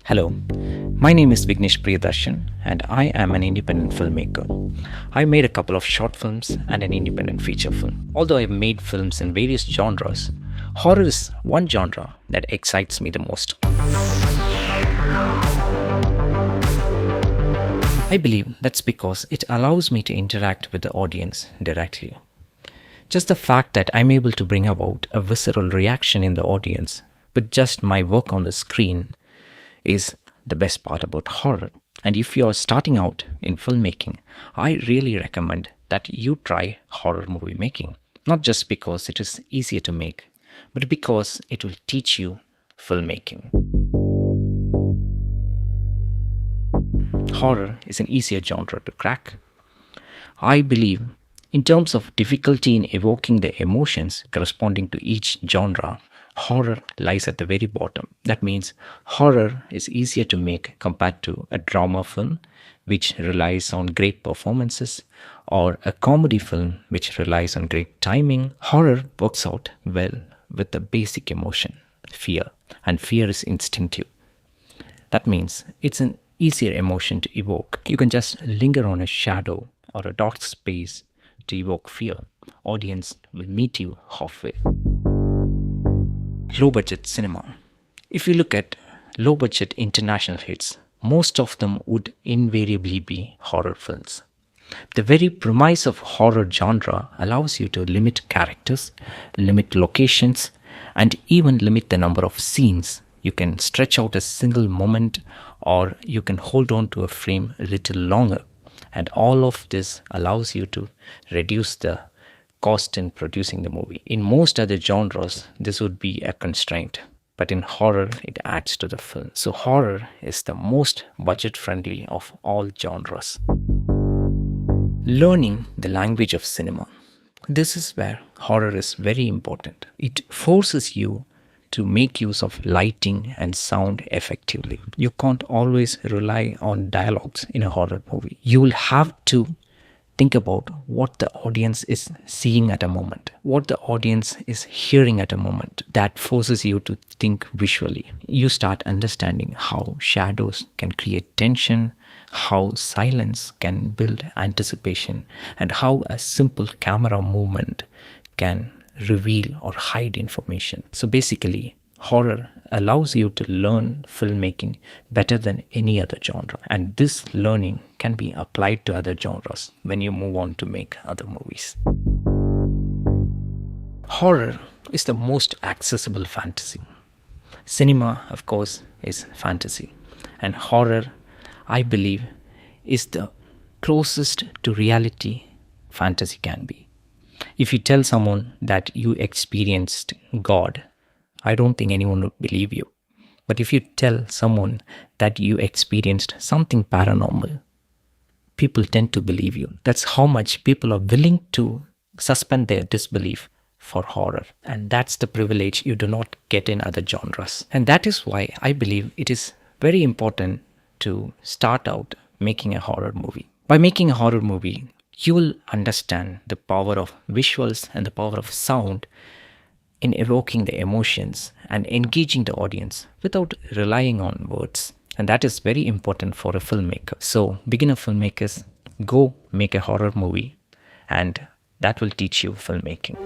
Hello, my name is Vignesh Priyadarshan and I am an independent filmmaker. I made a couple of short films and an independent feature film. Although I've made films in various genres, horror is one genre that excites me the most. I believe that's because it allows me to interact with the audience directly. Just the fact that I'm able to bring about a visceral reaction in the audience with just my work on the screen is the best part about horror. And if you're starting out in filmmaking, I really recommend that you try horror movie making. Not just because it is easier to make, but because it will teach you filmmaking. Horror is an easier genre to crack. I believe in terms of difficulty in evoking the emotions corresponding to each genre, horror lies at the very bottom. That means horror is easier to make compared to a drama film, which relies on great performances, or a comedy film, which relies on great timing. Horror works out well with the basic emotion, fear, and fear is instinctive. That means it's an easier emotion to evoke. You can just linger on a shadow or a dark space to evoke fear. Audience will meet you halfway. Low budget cinema. If you look at low budget international hits, most of them would invariably be horror films. The very premise of horror genre allows you to limit characters, limit locations, and even limit the number of scenes. You can stretch out a single moment, or you can hold on to a frame a little longer. And all of this allows you to reduce the cost in producing the movie. In most other genres, this would be a constraint, but in horror, it adds to the film. So horror is the most budget-friendly of all genres. Learning the language of cinema. This is where horror is very important. It forces you to make use of lighting and sound effectively. You can't always rely on dialogues in a horror movie. You will have to think about what the audience is seeing at a moment, what the audience is hearing at a moment. That forces you to think visually. You start understanding how shadows can create tension, how silence can build anticipation, and how a simple camera movement can reveal or hide information. So basically, horror allows you to learn filmmaking better than any other genre. And this learning can be applied to other genres when you move on to make other movies. Horror is the most accessible fantasy. Cinema, of course, is fantasy. And horror, I believe, is the closest to reality fantasy can be. If you tell someone that you experienced God, I don't think anyone would believe you. But if you tell someone that you experienced something paranormal, people tend to believe you. That's how much people are willing to suspend their disbelief for horror. And that's the privilege you do not get in other genres. And that is why I believe it is very important to start out making a horror movie. By making a horror movie, you will understand the power of visuals and the power of sound in evoking the emotions and engaging the audience without relying on words. And that is very important for a filmmaker. So, beginner filmmakers, go make a horror movie, and that will teach you filmmaking.